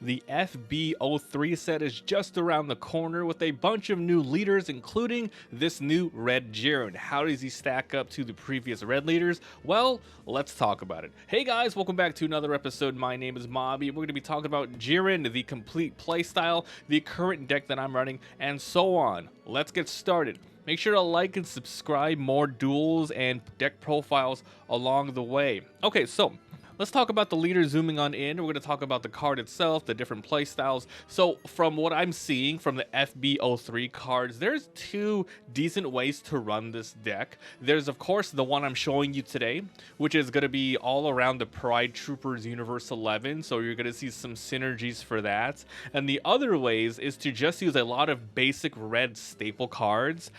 The FB03 set is just around the corner with a bunch of new leaders, including this new red Jiren. How does he stack up to the previous red leaders? Well, let's talk about it. Hey guys, welcome back to another episode. My name is Mobby. We're going to be talking about Jiren, the complete playstyle, the current deck that I'm running, and so on. Let's get started. Make sure to like and subscribe, more duels and deck profiles along the way. Okay, so let's talk about the leader. Zooming on in, we're going to talk about the card itself, the different play styles. So from what I'm seeing from the FB03 cards, there's two decent ways to run this deck. There's of course the one I'm showing you today, which is going to be all around the Pride Troopers Universe 11, so you're going to see some synergies for that. And the other ways is to just use a lot of basic red staple cards,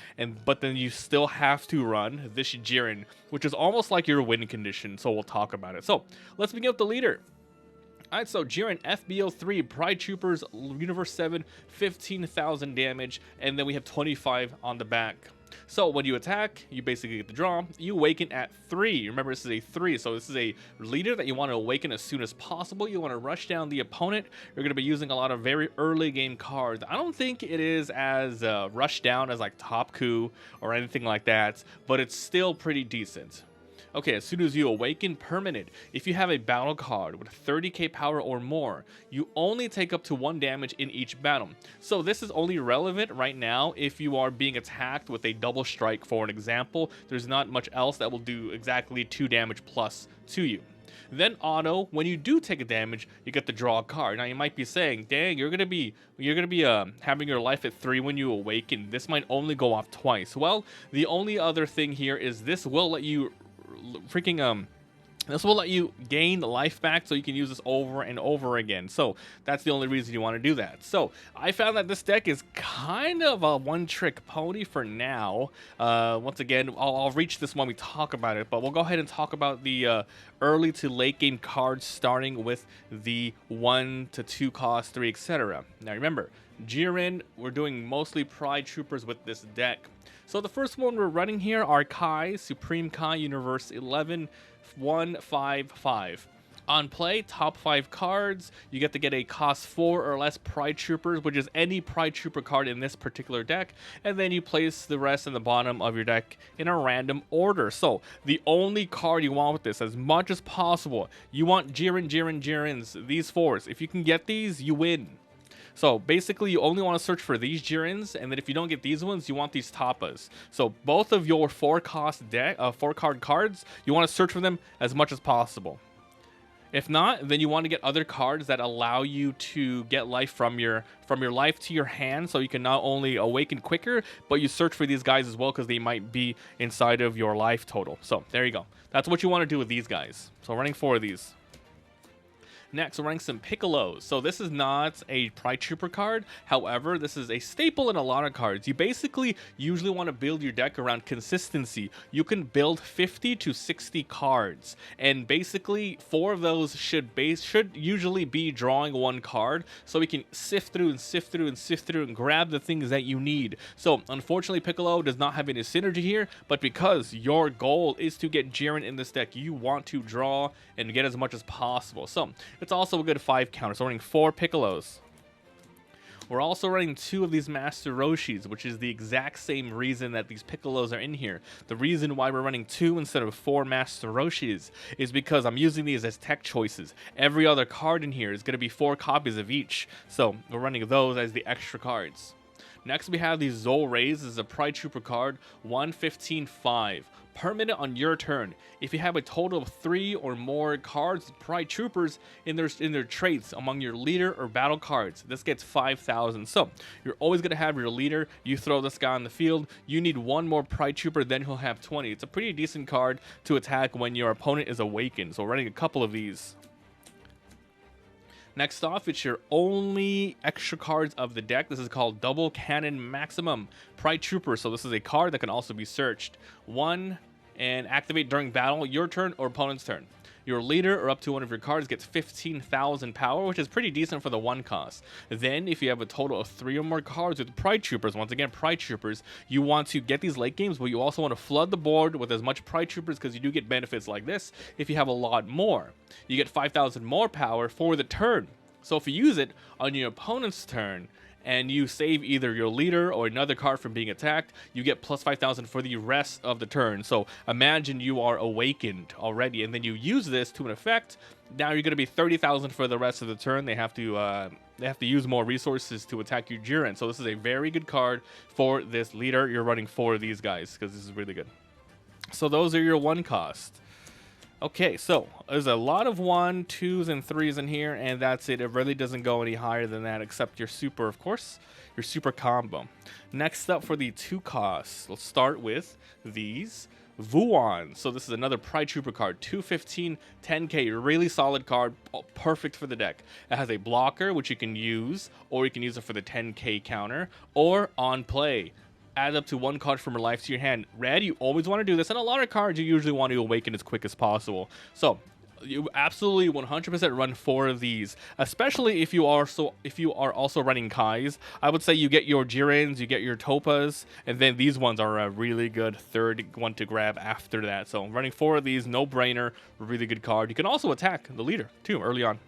but then you still have to run this Jiren, which is almost like your win condition, so we'll talk about it. So let's begin with the leader. Alright, so Jiren FB03 Pride Troopers Universe 7, 15,000 damage, and then we have 25 on the back. So when you attack, you basically get the draw. You awaken at 3. Remember, this is a 3, so this is a leader that you want to awaken as soon as possible. You want to rush down the opponent. You're going to be using a lot of very early game cards. I don't think it is as rushed down as like Top Coup or anything like that, but it's still pretty decent. Okay, as soon as you awaken, permanent. If you have a battle card with 30k power or more, you only take up to 1 damage in each battle. So this is only relevant right now if you are being attacked with a double strike, for an example. There's not much else that will do exactly 2 damage plus to you. Then auto, when you do take a damage, you get to draw a card. Now you might be saying, dang, you're gonna be having your life at 3 when you awaken. This might only go off twice. Well, the only other thing here is this will let you this will let you gain life back, so you can use this over and over again. So that's the only reason you want to do that. So I found that this deck is kind of a one-trick pony for now. Once again, I'll reach this when we talk about it, but we'll go ahead and talk about the early to late game cards, starting with the 1 to 2 cost, 3, etc. Now remember, Jiren, we're doing mostly Pride Troopers with this deck. So the first one we're running here are Kai, Supreme Kai Universe 11, 155. On play, top 5 cards, you get to get a cost 4 or less Pride Troopers, which is any Pride Trooper card in this particular deck, and then you place the rest in the bottom of your deck in a random order. So the only card you want with this, as much as possible, you want Jirens, these 4s. If you can get these, you win. So basically, you only want to search for these Jirens, and then if you don't get these ones, you want these Tappas. So both of your 4-card cards, you want to search for them as much as possible. If not, then you want to get other cards that allow you to get life from your life to your hand, so you can not only awaken quicker, but you search for these guys as well, because they might be inside of your life total. So there you go. That's what you want to do with these guys. So running 4 of these. Next, we're running some Piccolos. So this is not a Pride Trooper card. However, this is a staple in a lot of cards. You basically usually want to build your deck around consistency. You can build 50 to 60 cards, and basically 4 of those should usually be drawing 1 card, so we can sift through and grab the things that you need. So unfortunately, Piccolo does not have any synergy here, but because your goal is to get Jiren in this deck, you want to draw and get as much as possible. So it's also a good 5 counter, so we're running 4 Piccolos. We're also running 2 of these Master Roshis, which is the exact same reason that these Piccolos are in here. The reason why we're running 2 instead of 4 Master Roshis is because I'm using these as tech choices. Every other card in here is going to be 4 copies of each, so we're running those as the extra cards. Next, we have the Zol Rays. This is a Pride Trooper card, 115.5. Permanent on your turn. If you have a total of 3 or more cards with Pride Troopers in their traits among your leader or battle cards, this gets 5,000. So you're always going to have your leader. You throw this guy on the field. You need 1 more Pride Trooper, then he'll have 20. It's a pretty decent card to attack when your opponent is awakened. So we're running a couple of these. Next off, it's your only extra cards of the deck. This is called Double Cannon Maximum Pride Trooper. So this is a card that can also be searched. 1 and activate during battle, your turn or opponent's turn. Your leader or up to 1 of your cards gets 15,000 power, which is pretty decent for the 1 cost. Then, if you have a total of 3 or more cards with Pride Troopers, once again, Pride Troopers, you want to get these late games, but you also want to flood the board with as much Pride Troopers, because you do get benefits like this if you have a lot more. You get 5,000 more power for the turn. So if you use it on your opponent's turn and you save either your leader or another card from being attacked, you get plus 5,000 for the rest of the turn. So imagine you are awakened already, and then you use this to an effect. Now you're going to be 30,000 for the rest of the turn. They have to use more resources to attack your Jiren. So this is a very good card for this leader. You're running 4 of these guys because this is really good. So those are your 1 cost. Okay, so there's a lot of 1, 2s, and 3s in here, and that's it. It really doesn't go any higher than that, except your super, of course, your super combo. Next up for the 2 costs, let's start with these Vuon. So this is another Pride Trooper card, 215, 10k, really solid card, perfect for the deck. It has a blocker, which you can use, or you can use it for the 10k counter, or on play. Add up to 1 card from your life to your hand. Red, you always want to do this, and a lot of cards you usually want to awaken as quick as possible. So you absolutely 100% run 4 of these, especially if you are also running Kais. I would say you get your Jirens, you get your Toppas, and then these ones are a really good third one to grab after that. So running 4 of these, no brainer, really good card. You can also attack the leader too early on.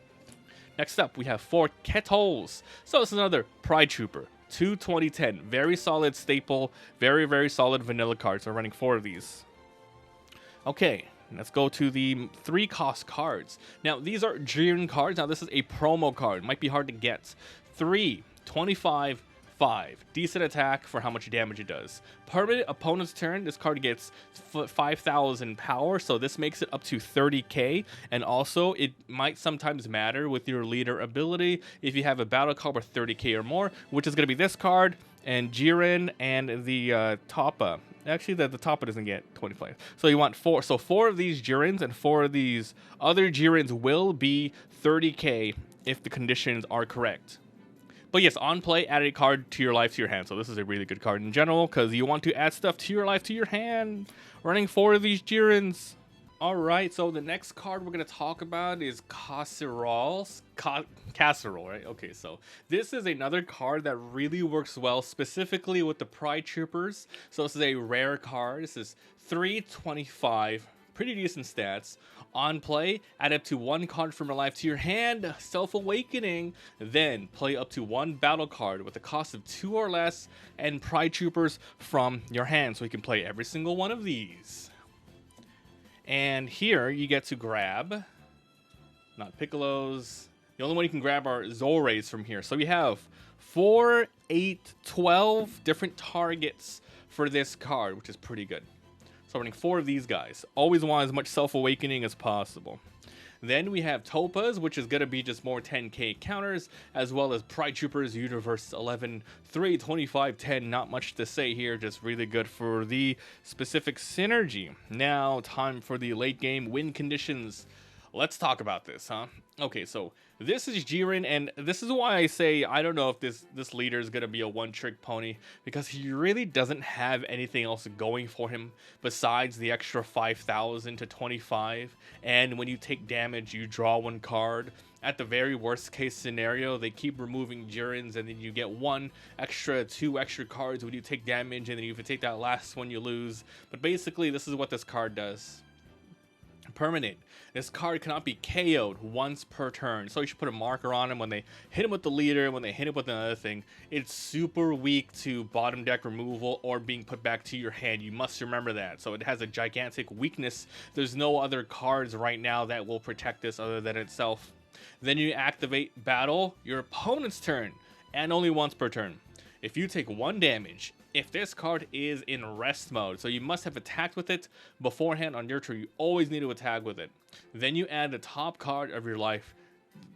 Next up, we have 4 Kettles. So this is another Pride Trooper. 2010, very solid staple, very solid vanilla cards. So running 4 of these. Okay, let's go to the 3 cost cards. Now these are Jiren cards. Now this is a promo card, might be hard to get. 3, 25, 5, decent attack for how much damage it does. Permanent opponent's turn, this card gets 5,000 power, so this makes it up to 30k. And also it might sometimes matter with your leader ability if you have a battle card with 30k or more, which is going to be this card and Jiren and the Toppa. Actually, the Toppa doesn't get 25. So you want 4. So 4 of these Jirens and 4 of these other Jirens will be 30k if the conditions are correct. But yes, on play, add a card to your life to your hand. So this is a really good card in general because you want to add stuff to your life to your hand. Running 4 of these Jirens. Alright, so the next card we're going to talk about is Casserole, right? Okay, so this is another card that really works well, specifically with the Pride Troopers. So this is a rare card. This is 325. Pretty decent stats. On play, add up to 1 card from your life to your hand, Self-Awakening. Then play up to 1 battle card with a cost of 2 or less and Pride Troopers from your hand. So you can play every single one of these. And here you get to grab, not Piccolos. The only one you can grab are Zorays from here. So we have 4, 8, 12 different targets for this card, which is pretty good. So running 4 of these guys. Always want as much Self-Awakening as possible. Then we have Toppas, which is going to be just more 10k counters, as well as Pride Troopers, Universe 11, 3, 25, 10. Not much to say here, just really good for the specific synergy. Now, time for the late game win conditions. Let's talk about this, huh? Okay, so this is Jiren, and this is why I say I don't know if this leader is going to be a one-trick pony, because he really doesn't have anything else going for him besides the extra 5,000 to 25, and when you take damage, you draw 1 card. At the very worst case scenario, they keep removing Jirens, and then you get 2 extra cards when you take damage, and then if you take that last one, you lose. But basically, this is what this card does. Permanent. This card cannot be KO'd once per turn, so you should put a marker on him when they hit him with the leader, when they hit him with another thing. It's super weak to bottom deck removal or being put back to your hand. You must remember that. So it has a gigantic weakness. There's no other cards right now that will protect this other than itself. Then you activate battle, your opponent's turn, and only once per turn. If you take 1 damage, if this card is in rest mode, so you must have attacked with it beforehand on your turn, you always need to attack with it. Then you add the top card of your life,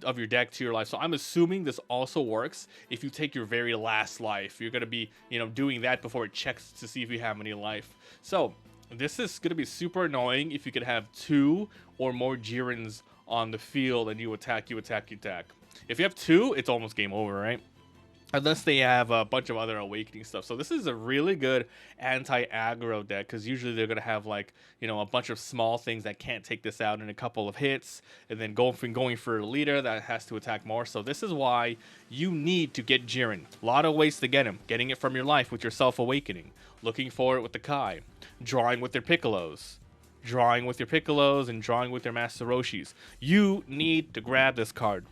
of your deck to your life. So I'm assuming this also works if you take your very last life. You're going to be, doing that before it checks to see if you have any life. So this is going to be super annoying if you could have 2 or more Jirens on the field and you attack. If you have 2, it's almost game over, right? Unless they have a bunch of other awakening stuff. So this is a really good anti-aggro deck, because usually they're going to have a bunch of small things that can't take this out in a couple of hits, and then going for a leader that has to attack more. So this is why you need to get Jiren. A lot of ways to get him. Getting it from your life with your Self-Awakening. Looking for it with the Kai. Drawing with their Piccolos. Drawing with your Piccolos and drawing with your Master Roshis. You need to grab this card.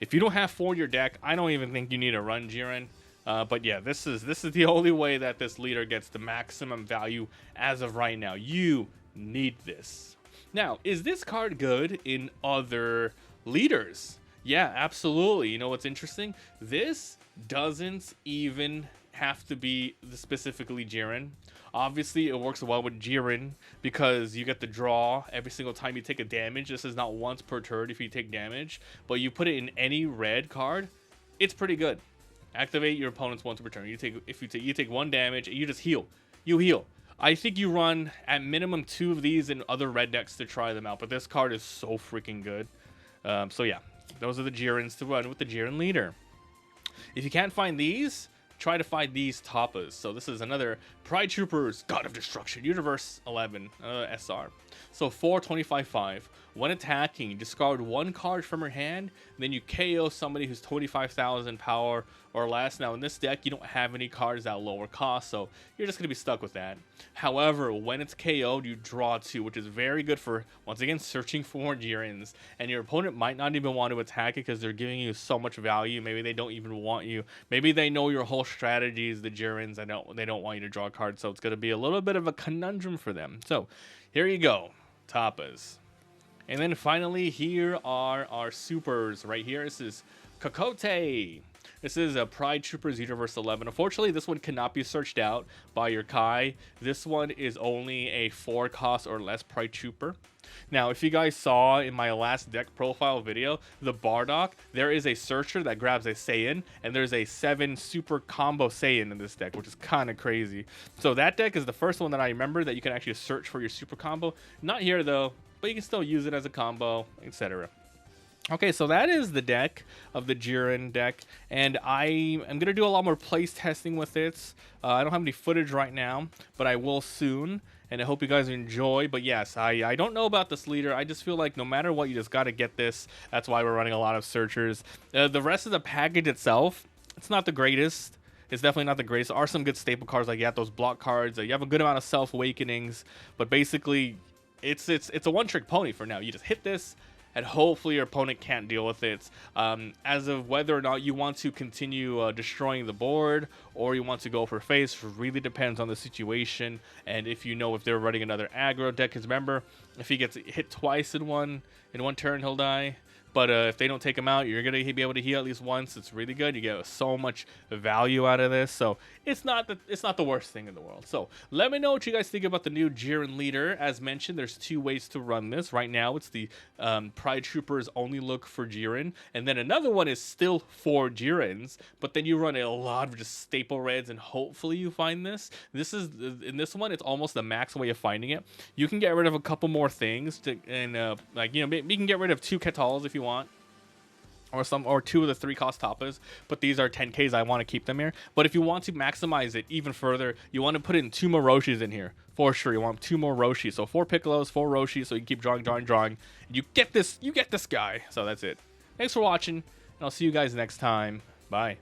If you don't have 4 in your deck, I don't even think you need to run Jiren. But yeah, this is the only way that this leader gets the maximum value as of right now. You need this. Now, is this card good in other leaders? Yeah, absolutely. You know what's interesting? This doesn't even have to be specifically Jiren. Obviously, it works well with Jiren because you get the draw every single time you take a damage. This is not once per turn if you take damage, but you put it in any red card, it's pretty good. Activate your opponent's once per turn. You take 1 damage, you just heal. You heal. I think you run at minimum 2 of these in other red decks to try them out, but this card is so freaking good. So yeah, those are the Jirens to run with the Jiren leader. If you can't find these, try to find these Tapas. So this is another Pride Troopers, God of Destruction, Universe 11 SR. So 4/25/5. When attacking, you discard 1 card from your hand, then you KO somebody who's 25,000 power or less. Now in this deck, you don't have any cards that lower cost, so you're just going to be stuck with that. However, when it's KO'd, you draw 2, which is very good for, once again, searching for more Jirens. And your opponent might not even want to attack it because they're giving you so much value. Maybe they don't even want you. Maybe they know your whole strategy is the Jirens. They don't want you to draw cards, so it's going to be a little bit of a conundrum for them. So here you go, Tapas. And then finally, here are our supers right here. This is Kokote. This is a Pride Troopers Universe 11. Unfortunately, this one cannot be searched out by your Kai. This one is only a 4 cost or less Pride Trooper. Now, if you guys saw in my last deck profile video, the Bardock, there is a searcher that grabs a Saiyan, and there's a 7 super combo Saiyan in this deck, which is kind of crazy. So that deck is the first one that I remember that you can actually search for your super combo. Not here, though, but you can still use it as a combo, etc. Okay, so that is the deck of the Jiren deck, and I am going to do a lot more place testing with it. I don't have any footage right now, but I will soon, and I hope you guys enjoy. But yes, I don't know about this leader. I just feel like no matter what, you just got to get this. That's why we're running a lot of searchers. The rest of the package itself, it's not the greatest. It's definitely not the greatest. There are some good staple cards, like you have those block cards. You have a good amount of self-awakenings, but basically, it's a one-trick pony for now. You just hit this, and hopefully your opponent can't deal with it. As of whether or not you want to continue destroying the board or you want to go for face really depends on the situation, and if you know if they're running another aggro deck. Because remember, if he gets hit twice in one turn, he'll die. But if they don't take him out, you're going to be able to heal at least once. It's really good. You get so much value out of this. So it's not the worst thing in the world. So let me know what you guys think about the new Jiren leader. As mentioned, there's 2 ways to run this. Right now, it's the Pride Troopers only look for Jiren. And then another one is still 4 Jirens. But then you run a lot of just staple reds, and hopefully you find this. In this one, it's almost the max way of finding it. You can get rid of a couple more things. Like, you know, you can get rid of 2 Ketals if you want, or 2 of the 3 cost Tapas, but these are 10Ks. I want to keep them here. But if you want to maximize it even further, you want to put in 2 more Roshis in here for sure. You want 2 more Roshis, so 4 Piccolos, 4 Roshis, so you can keep drawing, and you get this guy. So that's it. Thanks for watching, and I'll see you guys next time. Bye.